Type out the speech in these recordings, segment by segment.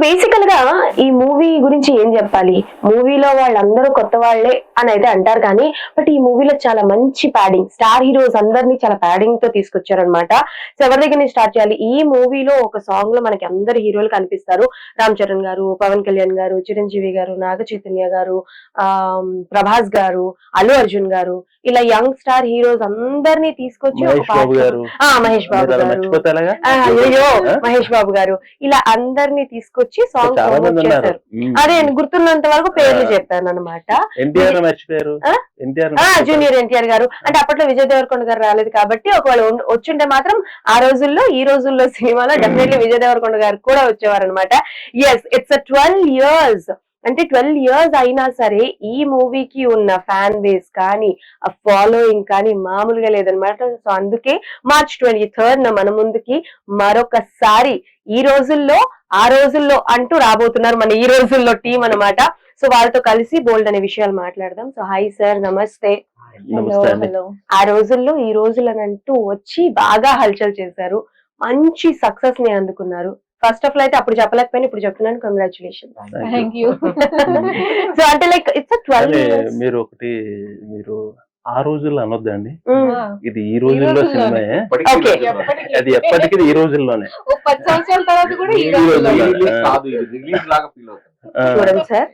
బేసికల్ గా ఈ మూవీ గురించి ఏం చెప్పాలి? మూవీలో వాళ్ళందరూ కొత్త వాళ్ళే అని అయితే అంటారు కానీ, బట్ ఈ మూవీలో చాలా మంచి ప్యాడింగ్, స్టార్ హీరోస్ అందరినీ చాలా ప్యాడింగ్ తో తీసుకొచ్చారనమాట. సో ఎవరి దగ్గర నుంచి స్టార్ట్ చేయాలి? ఈ మూవీలో ఒక సాంగ్ లో మనకి అందరు హీరోలు కనిపిస్తారు. రామ్ చరణ్ గారు, పవన్ కళ్యాణ్ గారు, చిరంజీవి గారు, నాగ చైతన్య గారు, ప్రభాస్ గారు, అల్లు అర్జున్ గారు, ఇలా యంగ్ స్టార్ హీరోస్ అందరినీ తీసుకొచ్చి మహేష్ బాబు గారు, అయ్యో మహేష్ బాబు గారు, ఇలా అందరినీ తీసుకొచ్చి సాంగ్ చేశారు. అదే గుర్తున్నంత వరకు పేర్లు చెప్పాను అనమాట. జూనియర్ ఎన్టీఆర్ గారు అంటే అప్పట్లో విజయ్ దేవరకొండ గారు రాలేదు కాబట్టి ఒకవేళ వచ్చుంటే మాత్రం ఆ రోజుల్లో ఈ రోజుల్లో సినిమాలో డెఫినెట్లీ విజయ్ దేవరకొండ గారు కూడా వచ్చేవారు అనమాట. Yes, it's 12 years. అంటే 12 years అయినా సరే ఈ మూవీకి ఉన్న ఫ్యాన్ బేస్ కానీ ఆ ఫాలోయింగ్ కానీ మామూలుగా లేదనమాట. సో అందుకే March 23rd మన ముందుకి మరొకసారి ఈ రోజుల్లో ఆ రోజుల్లో అంటూ రాబోతున్నారు మన ఈ రోజుల్లో టీం అనమాట. సో వాళ్ళతో కలిసి బోల్డ్ అనే విషయాలు మాట్లాడదాం. సో హాయ్ సార్, నమస్తే. హలో. ఆ రోజుల్లో ఈ రోజులనంటూ వచ్చి బాగా హల్చల్ చేశారు, మంచి సక్సెస్ ని అందుకున్నారు. ఫస్ట్ ఆఫ్ ఆల్ అయితే అప్పుడు చెప్పలేకపోయినా ఇప్పుడు చెప్తున్నాను, కంగ్రాచులేషన్. సో అంటే లైక్ ఇట్స్ 12 years. మీరు ఆ రోజుల్లో అనొద్దండి, ఇది ఈ రోజుల్లో సినిమా, అది ఎప్పటికీ ఈ రోజుల్లోనే. 10 సంవత్సరాల తర్వాత కూడా ఈ రోజుల్లో చూడండి సార్,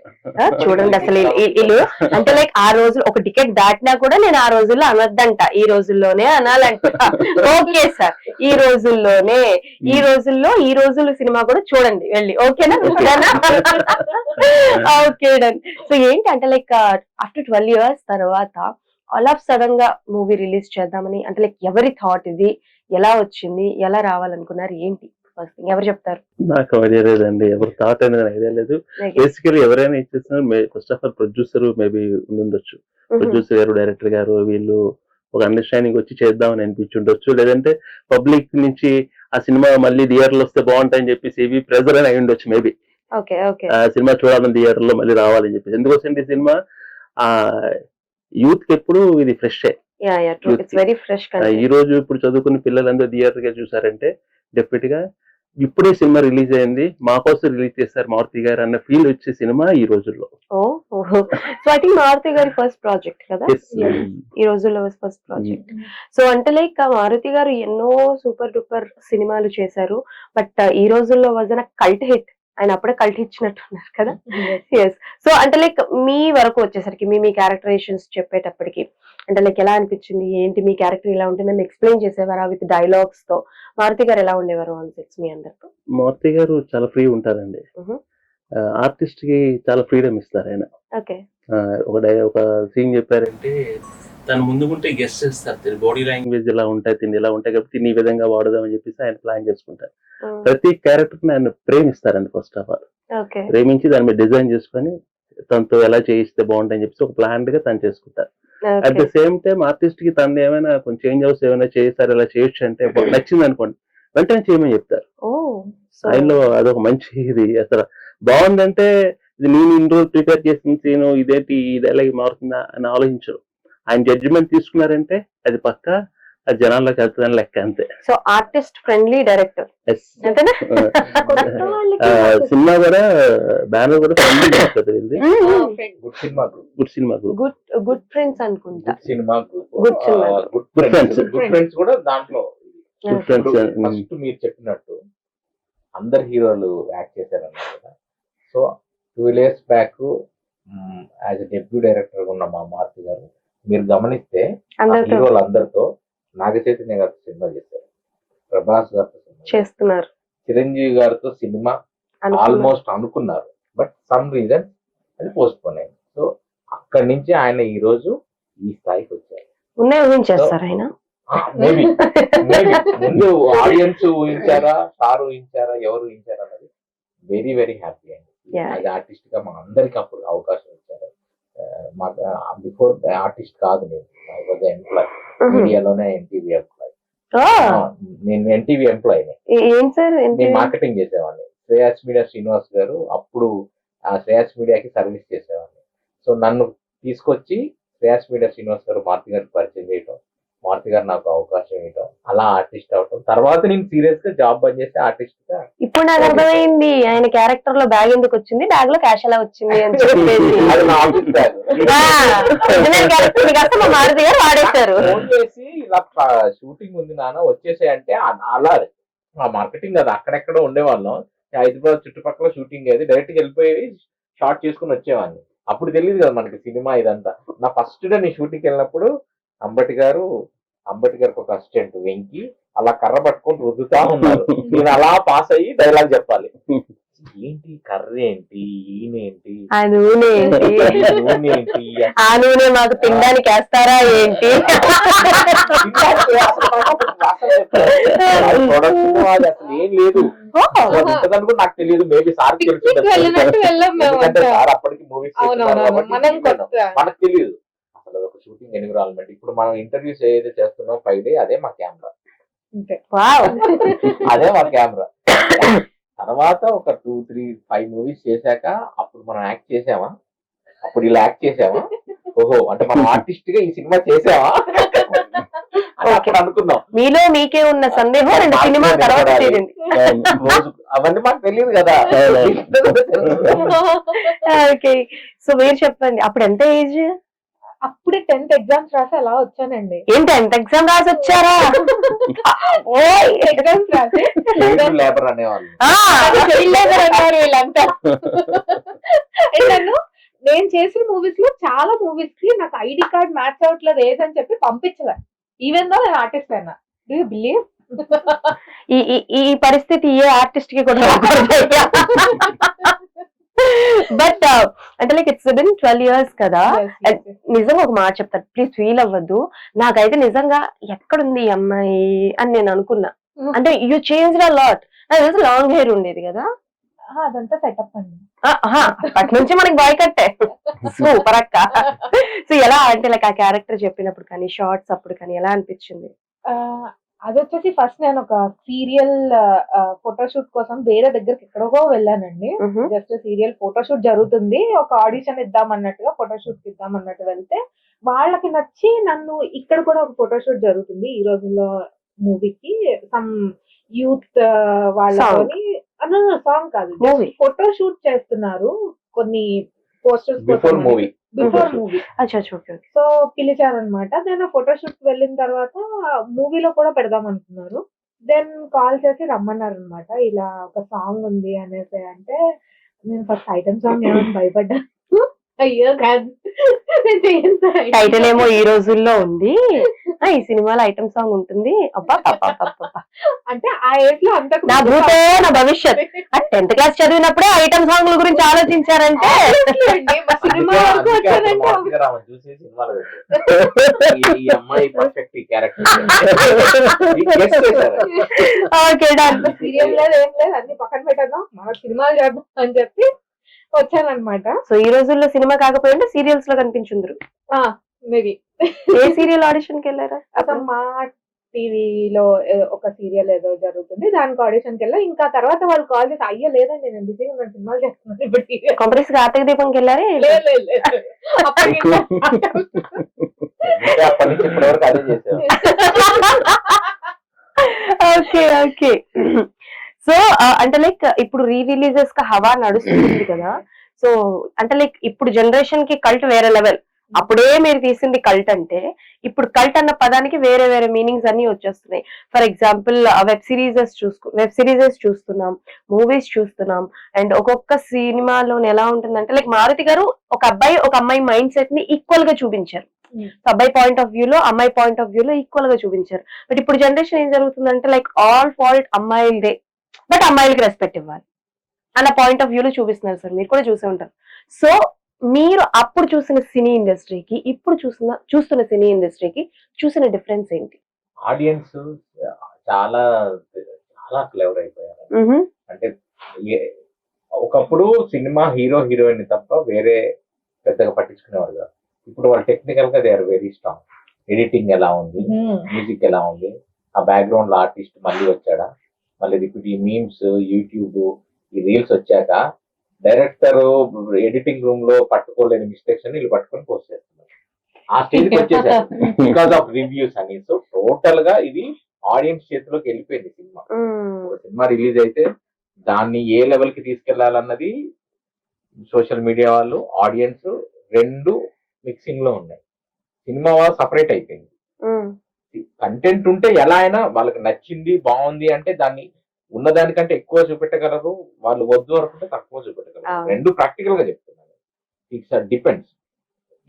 చూడండి అసలు వీళ్ళు అంటే లైక్ ఆ రోజు ఒక టికెట్ దాటినా కూడా నేను ఆ రోజుల్లో అనొద్దంట, ఈ రోజుల్లోనే అనాలంట. ఓకే సార్, ఈ రోజుల్లోనే, ఈ రోజుల్లో ఈ రోజుల్లో సినిమా కూడా చూడండి వెళ్ళి, ఓకేనా? Okay done. సో ఏంటి అంటే లైక్ ఆఫ్టర్ 12 years తర్వాత ఆల్ ఆఫ్ సడన్ గా మూవీ రిలీజ్ చేద్దామని అంటే లైక్ ఎవరి థాట్ ఇది, ఎలా వచ్చింది, ఎలా రావాలనుకున్నారు, ఏంటి? ఫస్ట్ ఎవరు చెప్తారు? నాకు ఐడియా లేదండి, ఎవరు థాట్ అనేది ఐడియా లేదు. బేసికలీ ఎవరైనా ఇచ్చేసిన first of all producer maybe ఉండొచ్చు, ప్రొడ్యూసర్ గారు, డైరెక్టర్ గారు, వీళ్ళు ఒక అండర్స్టాండింగ్ వచ్చి చేద్దామని అనిపించుండొచ్చు. లేదంటే పబ్లిక్ నుంచి ఆ సినిమా మళ్ళీ థియేటర్లు వస్తే బాగుంటాయని చెప్పేసి ప్రెజర్ అని అయి ఉండొచ్చు మేబీ. సినిమా చూడాలని థియేటర్ లో మళ్ళీ రావాలని చెప్పేసి. ఎందుకోసం ఈ సినిమా ఆ యూత్ కి ఎప్పుడు ఇది ఫ్రెష్. ఈ రోజు ఇప్పుడు చదువుకున్న పిల్లలందరూ థియేటర్ గా చూసారంటే డెఫినెట్ గా ఇప్పుడే సినిమా రిలీజ్ అయింది, మా కోసం రిలీజ్ చేశారు మారుతి గారు అన్న ఫీల్ వచ్చే సినిమా ఈ రోజుల్లో. సో ఐ థింక్ మారుతి గారి ఫస్ట్ ప్రాజెక్ట్ కదా ఈ రోజుల్లో, ఫస్ట్ ప్రాజెక్ట్. సో అంటే లైక్ మారుతి గారు ఎన్నో సూపర్ డూపర్ సినిమాలు చేశారు, బట్ ఈ రోజుల్లో వాజ్ అ కల్ట్ హిట్. ఆయన అప్పుడే కల్ట్ ఇచ్చినట్టున్నారు కదా. ఎస్. సో అంటే లైక్ మీ వరకు వచ్చేసరికి మీ క్యారెక్టరైజేషన్స్ చెప్పేటప్పటికి అంటే లైక్ ఎలా అనిపించింది, ఏంటి మీ క్యారెక్టర్ ఇలా ఉంటుందని ఎక్స్ప్లెయిన్ చేసేవారా విత్ డైలాగ్స్ తో? మారుతి గారు ఎలా ఉండేవారు ఆన్ సెట్స్ మీ అందరితో? మారుతి గారు చాలా ఫ్రీ ఉంటారండి, ఆర్టిస్ట్ కి చాలా ఫ్రీడమ్ ఇస్తారు ఆయన. ఓకే. ఒక సీన్ చెప్పారంటే తను ముందుకుంటే గెస్ట్ చేస్తారు, తిని బాడీ లాంగ్వేజ్ ఇలా ఉంటాయి, తిని ఇలా ఉంటాయి కాబట్టి తిని ఈ విధంగా వాడదాం అని చెప్పేసి ఆయన ప్లాన్ చేసుకుంటారు. ప్రతి క్యారెక్టర్ ని ఆయన ప్రేమిస్తారండి. ఫస్ట్ ఆఫ్ ఆల్ ప్రేమించి దాని మీద డిజైన్ చేసుకొని తనతో ఎలా చేయిస్తే బాగుంటాయని చెప్పేసి ఒక ప్లాన్ గా తను చేసుకుంటారు. At the same time artist కి తను ఏమైనా కొంచెం చేంజ్ హౌస్ ఏమైనా చేస్తారు, ఇలా చేయొచ్చు అంటే నచ్చింది అనుకోండి వెంటనే చేయమని చెప్తారు. ఆయనలో అదొక మంచి ఇది. అసలు బాగుందంటే ఇది నేను ఇన్ని రోజులు ప్రిపేర్ చేసిన సీను ఇదేంటి, ఇది ఎలాగే మారుతుందా అని ఆలోచించరు. ఆయన జడ్జిమెంట్ తీసుకున్నారంటే అది పక్కా అది జనాల్లోకి వెళ్తుందని లెక్క, అంతే. So artist friendly director. Cinema కూడా బ్యానర్ కూడా గుడ్ ఫ్రెండ్స్ అనుకుంటా. గుడ్ ఫ్రెండ్స్ కూడా దాంట్లో ఫస్ట్ మీరు చెప్పినట్టు అందరు హీరోలు యాక్ట్ చేశారన్నారు కదా. So 2 years back as a debut director ఉన్న మా మారుతి గారు మీరు గమనిస్తే హీరోలు అందరితో నాగ చైతన్య గారితో సినిమా చేశారు, ప్రభాస్ గారితో చేస్తున్నారు, చిరంజీవి గారితో సినిమా ఆల్మోస్ట్ అనుకున్నారు, బట్ సమ్ రీజన్ అది పోస్ట్ పోన్ అయింది. సో అక్కడి నుంచి ఆయన ఈ రోజు ఈ స్థాయికి వచ్చారు. ముందు ఆడియన్స్ ఊహించారా, స్టార్ ఊహించారా, ఎవరు ఊహించారా అన్నది వెరీ వెరీ హ్యాపీ అండి. యాజ్ ఆర్టిస్ట్ గా మా అందరికి అప్పుడు అవకాశం ఇచ్చారు. మాకు బిఫోర్ ఆర్టిస్ట్ కాదు, నేను ఎంప్లాయ్, మీడియాలోనే ఎన్టీవీ ఎంప్లాయ్. నేను ఎన్టీవీ ఎంప్లాయ్, నేను మార్కెటింగ్ చేసేవాడిని. శ్రేయాస్ మీడియా శ్రీనివాస్ గారు అప్పుడు ఆ శ్రేయాస్ మీడియాకి సర్వీస్ చేసేవాడిని. సో నన్ను తీసుకొచ్చి శ్రేయాస్ మీడియా శ్రీనివాస్ గారు మారుతి గారికి పరిచయం చేయడం, మారుతి గారు నాకు అవకాశం ఇవ్వడం, అలా ఆర్టిస్ట్ అవటం. తర్వాత నేను సీరియస్ గా జాబ్ బంద్ చేస్తే ఆర్టిస్ట్ గా. ఇప్పుడు నాకు అర్థమైంది ఆయన క్యారెక్టర్ లో బ్యాగ్ ఎందుకు వచ్చింది, బ్యాగ్ లో క్యాష్ ఎలా వచ్చింది అని చెప్పేసి. అది నా ఆఫీస్ బ్యాగ్. ఒరిజినల్ క్యారెక్టర్ కాస్త మా మారుతి గారు వాడేశారు. ఫోన్ చేసి ఇలా షూటింగ్ ఉంది నాన్న వచ్చేసాయి అంటే అలా ఆ మార్కెటింగ్ అది అక్కడెక్కడ ఉండేవాళ్ళం. హైదరాబాద్ చుట్టుపక్కల షూటింగ్ అది డైరెక్ట్ గా వెళ్ళిపోయి షార్ట్ చేసుకుని వచ్చేవాడిని. అప్పుడు తెలియదు కదా మనకి సినిమా ఇదంతా. నా ఫస్ట్ డే నేను షూటింగ్ వెళ్ళినప్పుడు అంబటి గారికి ఒక అసిస్టెంట్ వెంకి అలా కర్ర పట్టుకొని రుద్దుతా ఉన్నారు. నేను అలా పాస్ అయ్యి డైలాగ్ చెప్పాలి. ఏంటి కర్ర ఏంటి, ఈయనేంటి, ఆ నూనె ఏంటి, నూనె ఏంటి, ఆ నూనె మాకు తినడానికి వేస్తారా ఏంటి. ప్రొడక్షన్ అది అసలు ఏం లేదు. ఉంటదని కూడా నాకు తెలియదు. మేబీ సార్ వెళ్ళినట్టు వెళ్ళాం మేము ఎందుకంటే అంతా. సార్ అప్పటికి మూవీస్ అవునవును మనం కొత్త. మనకు తెలియదు అసలు ఒక షూటింగ్ ఎన్విరాన్మెంట్. ఇప్పుడు మనం ఇంటర్వ్యూస్ ఏదైతే చేస్తున్నాం 5 day అదే మా కెమెరా, అంతే. వావ్. అదే మా కెమెరా. తర్వాత ఒక 2, 3, 5 మూవీస్ చేశాక అప్పుడు మనం యాక్ట్ చేసామా, అప్పుడు ఇలా యాక్ట్ చేసామా, ఓహో అంటే మనం ఆర్టిస్ట్ గా ఈ సినిమా చేసామా అని అప్పుడు అనుకున్నాం. మీలో మీకే ఉన్న సందేహం 2 సినిమా తర్వాత తీరింది. రోజు అవన్నీ మాకు తెలియదు కదా. ఓకే, సో మీరు చెప్పండి అప్పుడు ఎంత ఏజ్? అప్పుడే 10th ఎగ్జామ్స్ రాసి అలా వచ్చానండి. ఏంటి ఎంత ఎగ్జామ్ రాసి వచ్చారా? ఓయ్. ఎగ్జామ్స్ రాసి లేబర్ అనేవాళ్ళు. అన్నారు వీళ్ళంతా. నన్ను నేను చేసిన మూవీస్ లో చాలా మూవీస్ కి నాకు ఐడి కార్డ్ మ్యాచ్ అవ్వట్లేదు ఏదని చెప్పి పంపించలే. ఈవెన్ దో నేను ఆర్టిస్ట్ అయినా. Do you believe? ఈ పరిస్థితి ఏ ఆర్టిస్ట్ కి కూడా బట్ అంటే లైక్ ఇట్స్ బిన్ 12 years కదా. నిజంగా ఒక మాట చెప్తాను, ప్లీజ్ ఫీల్ అవ్వద్దు. నాకైతే నిజంగా ఎక్కడుంది ఈ అమ్మాయి అని నేను అనుకున్నా. అంటే you change a lot. Long hair ఉండేది కదా, అదంతా సెటప్ అండి. అప్పటి నుంచి మనకి బాయ్ కట్టే. సూపర్ అక్క. సో ఎలా అంటే లైక్ ఆ క్యారెక్టర్ చెప్పినప్పుడు కానీ షార్ట్స్ అప్పుడు కానీ ఎలా అనిపించింది? అది వచ్చేసి ఫస్ట్ నేను ఒక సీరియల్ ఫోటోషూట్ కోసం వేరే దగ్గరికి ఎక్కడికో వెళ్ళానండి. జస్ట్ సీరియల్ ఫోటోషూట్ జరుగుతుంది, ఒక ఆడిషన్ ఇద్దాం అన్నట్టుగా ఫోటోషూట్ ఇద్దాం అన్నట్టు వెళ్తే వాళ్ళకి నచ్చి నన్ను ఇక్కడ కూడా ఒక ఫోటోషూట్ జరుగుతుంది ఈ రోజుల్లో మూవీకి సమ్ యూత్ వాళ్ళతోని సాంగ్ కాదు ఫోటోషూట్ చేస్తున్నారు కొన్ని పోస్టర్స్ బిఫోర్ మూవీ. సో పిలిచారనమాట. దెన్ ఫోటోషూట్ వెళ్ళిన తర్వాత మూవీలో కూడా పెడదాం అనుకున్నారు. దెన్ కాల్ చేసి రమ్మన్నారు అనమాట, ఇలా ఒక సాంగ్ ఉంది అనేసి. అంటే నేను ఫస్ట్ ఐటమ్ సాంగ్ ఏమని భయపడ్డాను. అయ్యో కాదు, టైటిల్ ఏమో ఈ రోజుల్లో ఉంది, ఈ సినిమాలో ఐటమ్ సాంగ్ ఉంటుంది. అబ్బా అంటే ఆ ఏజ్ లో అంత నా భూతో నా భవిష్యత్. 10th క్లాస్ చదివినప్పుడే ఐటమ్ సాంగ్ల గురించి ఆలోచించారంటే సినిమా వరకు వచ్చారంటే చూసి సినిమాలో ఈ అమ్మాయి perfect character. Okay done. Serial లేదు ఏం లేదు, అన్ని పక్కన పెట్టాను, మన సినిమాలు చేద్దాం అని చెప్పి వచ్చానన్నమాట. సో ఈ రోజుల్లో సినిమా కాకపోయింటే సీరియల్స్ లో కనిపించుందరు మేబీ. ఏ సీరియల్ ఆడిషన్ కి వెళ్ళారా? అసలు మా టీవీలో ఒక సీరియల్ ఏదో జరుగుతుంది, దానికి ఆడిషన్ కి వెళ్ళా. ఇంకా తర్వాత వాళ్ళు కాల్ చేసి అయ్యో లేదండి నేను బిజీగా ఉన్నాను సినిమాలు చేస్తున్నాను ఇప్పుడు. కాంప్రెస్ కార్తీక దీపంకి వెళ్ళారే? Okay okay. సో అంటే లైక్ ఇప్పుడు రీ రిలీజెస్ గా హవా నడుస్తుంది కదా. సో అంటే లైక్ ఇప్పుడు జనరేషన్ కి కల్ట్ వేరే లెవెల్. అప్పుడే మీరు తీసింది కల్ట్ అంటే ఇప్పుడు కల్ట్ అన్న పదానికి వేరే వేరే మీనింగ్స్ అన్ని వచ్చేస్తున్నాయి. ఫర్ ఎగ్జాంపుల్ వెబ్ సిరీసెస్ చూస్తున్నాం, మూవీస్ చూస్తున్నాం. అండ్ ఒక్కొక్క సినిమాలో ఎలా ఉంటుందంటే లైక్ మారుతి గారు ఒక అబ్బాయి ఒక అమ్మాయి మైండ్ సెట్ ని ఈక్వల్ గా చూపించారు. అబ్బాయి పాయింట్ ఆఫ్ వ్యూ లో అమ్మాయి పాయింట్ ఆఫ్ వ్యూ లో ఈక్వల్ గా చూపించారు. బట్ ఇప్పుడు జనరేషన్ ఏం జరుగుతుందంటే లైక్ ఆల్ ఫాల్ట్ అమ్మాయిలదే, బట్ అమ్మాయిలకి రెస్పెక్ట్ ఇవ్వాలి అన్న పాయింట్ ఆఫ్ వ్యూ లో చూపిస్తున్నారు సార్. మీరు కూడా చూసే ఉంటారు. సో మీరు అప్పుడు చూసిన సినీ ఇండస్ట్రీకి ఇప్పుడు చూస్తున్న సినీ ఇండస్ట్రీకి చూసిన డిఫరెన్స్ ఏంటి? ఆడియన్స్ చాలా చాలా క్లెవర్ అయిపోయారు. అంటే ఒకప్పుడు సినిమా హీరో హీరోయిన్ తప్ప వేరే పెద్దగా పట్టించుకునేవారు కాదు. ఇప్పుడు వాళ్ళు టెక్నికల్ గా they are very strong. Editing ఎలా ఉంది, మ్యూజిక్ ఎలా ఉంది, ఆ బ్యాక్గ్రౌండ్ లో ఆర్టిస్ట్ మళ్ళీ వచ్చాడా, మళ్ళీ రిపీట్ ఈ మీమ్స్, యూట్యూబ్, ఈ రీల్స్ వచ్చాక డైరెక్టర్ ఎడిటింగ్ రూమ్ లో పట్టుకోలేని మిస్టేక్స్ అని వీళ్ళు పట్టుకొని పోస్ట్ చేస్తున్నారు. ఆ స్టేజ్కి వచ్చేసారు బికాస్ ఆఫ్ రివ్యూస్ అని. సో టోటల్ గా ఇది ఆడియన్స్ చేతిలోకి వెళ్ళిపోయింది సినిమా. ఒక సినిమా రిలీజ్ అయితే దాన్ని ఏ లెవెల్ కి తీసుకెళ్లాలన్నది సోషల్ మీడియా వాళ్ళు, ఆడియన్స్ రెండు మిక్సింగ్ లో ఉన్నాయి. సినిమా వాళ్ళు సపరేట్ అయిపోయింది. కంటెంట్ ఉంటే ఎలా అయినా వాళ్ళకి నచ్చింది బాగుంది అంటే దాన్ని ఉన్నదానికంటే ఎక్కువ చూపెట్టగలరు, వాళ్ళు వద్దు అనుకుంటే తక్కువ చూపెట్టగలరు. రెండు ప్రాక్టికల్ గా చెప్తున్నాను. ఇట్స్ డిపెండ్స్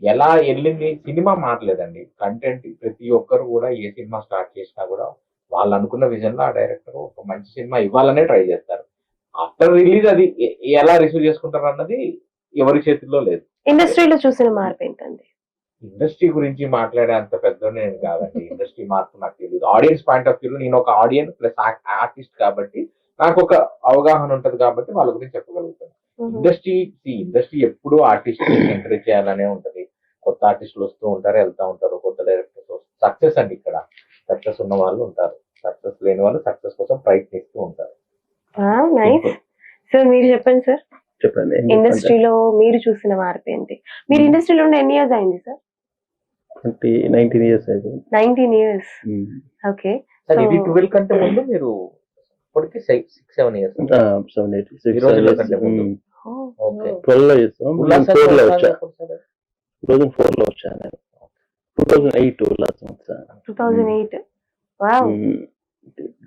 ఎలా వెళ్ళింది. సినిమా మారలేదండి, కంటెంట్. ప్రతి ఒక్కరు కూడా ఏ సినిమా స్టార్ట్ చేసినా కూడా వాళ్ళు అనుకున్న విజన్ లో ఆ డైరెక్టర్ ఒక మంచి సినిమా ఇవ్వాలనే ట్రై చేస్తారు. ఆఫ్టర్ రిలీజ్ అది ఎలా రిసీవ్ చేసుకుంటారు అన్నది ఎవరి చేతుల్లో లేదు. ఇండస్ట్రీలో చూసిన మార్పు ఏంటండి? ఇండస్ట్రీ గురించి మాట్లాడే అంత పెద్ద నేను కాదండి. ఇండస్ట్రీ మార్పు నాకు తెలియదు. ఆడియన్స్ పాయింట్ ఆఫ్ వ్యూ నేను ఒక ఆడియన్స్ ప్లస్ ఆర్టిస్ట్ కాబట్టి నాకు ఒక అవగాహన ఉంటది కాబట్టి వాళ్ళ గురించి చెప్పగలుగుతాను. ఇండస్ట్రీ ఎప్పుడు ఆర్టిస్ట్ ఎంకరేజ్ చేయాలనే ఉంటది. కొత్త ఆర్టిస్టులు వస్తూ ఉంటారు, వెళ్తా ఉంటారు, కొత్త డైరెక్టర్స్. సక్సెస్ అండి, ఇక్కడ సక్సెస్ ఉన్న వాళ్ళు ఉంటారు, సక్సెస్ లేని వాళ్ళు సక్సెస్ కోసం ప్రయత్నిస్తూ ఉంటారు. నైస్. సో మీరు చెప్పండి సార్, చెప్పండి. ఇండస్ట్రీలో మీరు చూసిన మార్పు ఏంటి? మీరు ఇండస్ట్రీలో ఉండే ఎన్ని ఇయర్స్ అయింది సార్? 19 years అయిపోయింది. 19 years. ఓకే. సార్ ఇది 12 కంటే ముందు మీరు ఇప్పటికి 6-7 years 7, 8, 6 ఈ రోజుల్లో కంటే ముందు. ఓకే. 12 లో చేస్తాం. 2004 లో వచ్చా. 2004 లో వచ్చా నేను. 2008 ఉల్లాసం వచ్చా. 2008. వావ్.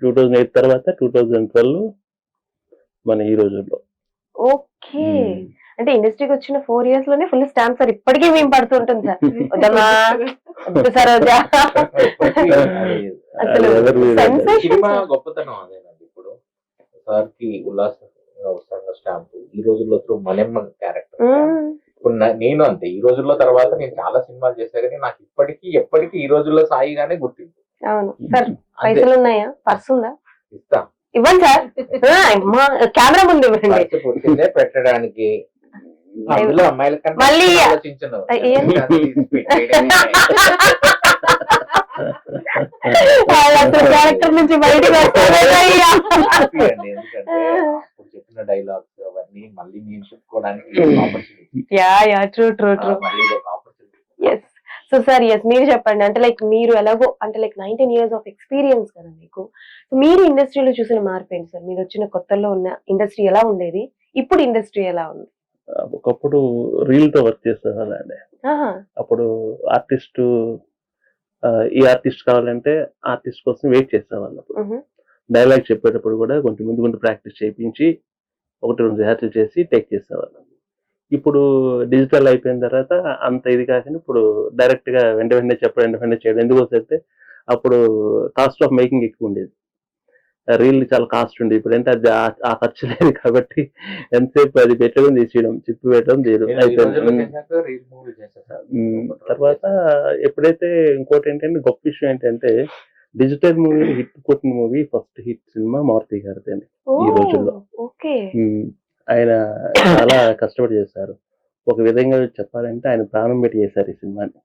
2008 తర్వాత 2012 మన ఈ రోజుల్లో. ఓకే. అంటే ఇండస్ట్రీకి వచ్చిన 4 years లోనే ఫుల్ స్టాంప్ సార్. ఇప్పటికీ మేము పడుతుంటుంది సార్. వద్దమ్మా, వద్దు సరోజా. అసలు సినిమా గొప్పతనం అదేనండి. ఇప్పుడు సార్ కి ఉల్లాస స్టాంప్ ఈ రోజుల్లో త్రూ మనెమ్మ క్యారెక్టర్. ఇప్పుడు నేను అంతే, ఈ రోజుల్లో తర్వాత నేను చాలా సినిమాలు చేశా కానీ నాకు ఎప్పటికీ ఈ రోజుల్లో సాయిగానే గుర్తింపు. అవును సార్. పైసలు ఉన్నాయా? పర్స్ ఉందా? ఇస్తా, ఇవ్వండి సార్. కెమెరా ముందు ఇవ్వండి. పుట్టిందే పెట్టడానికి. అందులో అమ్మాయిల మళ్ళీ ఆలోచించను. క్యారెక్టర్ నుంచి బయటకు ఎందుకంటే అప్పుడు చెప్పిన డైలాగ్స్ అవన్నీ మళ్ళీ నేను చెప్పుకోవడానికి ఎస్. సో సార్ ఎస్, మీరు చెప్పండి. అంటే లైక్ మీరు ఎలాగో అంటే లైక్ 19 years ఆఫ్ ఎక్స్పీరియన్స్ కదా మీకు. మీరు ఇండస్ట్రీలో చూసిన మార్పు ఏంటి సార్? మీరు వచ్చిన కొత్తలో ఉన్న ఇండస్ట్రీ ఎలా ఉండేది, ఇప్పుడు ఇండస్ట్రీ ఎలా ఉంది? ఒకప్పుడు రీల్ తో వర్క్ చేసేవాళ్ళండి. అప్పుడు ఆర్టిస్ట్ ఈ ఆర్టిస్ట్ కావాలంటే ఆర్టిస్ట్ కోసం వెయిట్ చేసేవాళ్ళు. డైలాగ్ చెప్పేటప్పుడు కూడా కొంచెం ముందు ప్రాక్టీస్ చేయించి 1-2 రిహార్సల్ చేసి టేక్ చేసేవాళ్ళు. ఇప్పుడు డిజిటల్ అయిపోయిన తర్వాత అంత ఇది కాకుండా ఇప్పుడు డైరెక్ట్ గా వెంటనే చెప్పడం, వెంటనే చేయడం. ఎందుకు వస్తే అప్పుడు కాస్ట్ ఆఫ్ మేకింగ్ ఎక్కువ ఉండేది. రీల్ చాలా కాస్ట్ ఉండేది. ఇప్పుడు అంటే అది ఆ ఖర్చు లేదు కాబట్టి ఎంతసేపు అది పెట్టడం తీసేయడం, చిప్పు పెట్టడం తీయడం అయిపోయింది. తర్వాత ఎప్పుడైతే ఇంకోటి ఏంటంటే గొప్ప విషయం ఏంటంటే డిజిటల్ మూవీ హిట్ కొట్టిన మూవీ ఫస్ట్ హిట్ సినిమా మారుతి గారిది అండి ఈ రోజుల్లో. ఆయన చాలా కష్టపడి చేశారు. ఒక విధంగా చెప్పాలంటే ఆయన ప్రాణం పెట్టి చేశారు ఈ సినిమాని.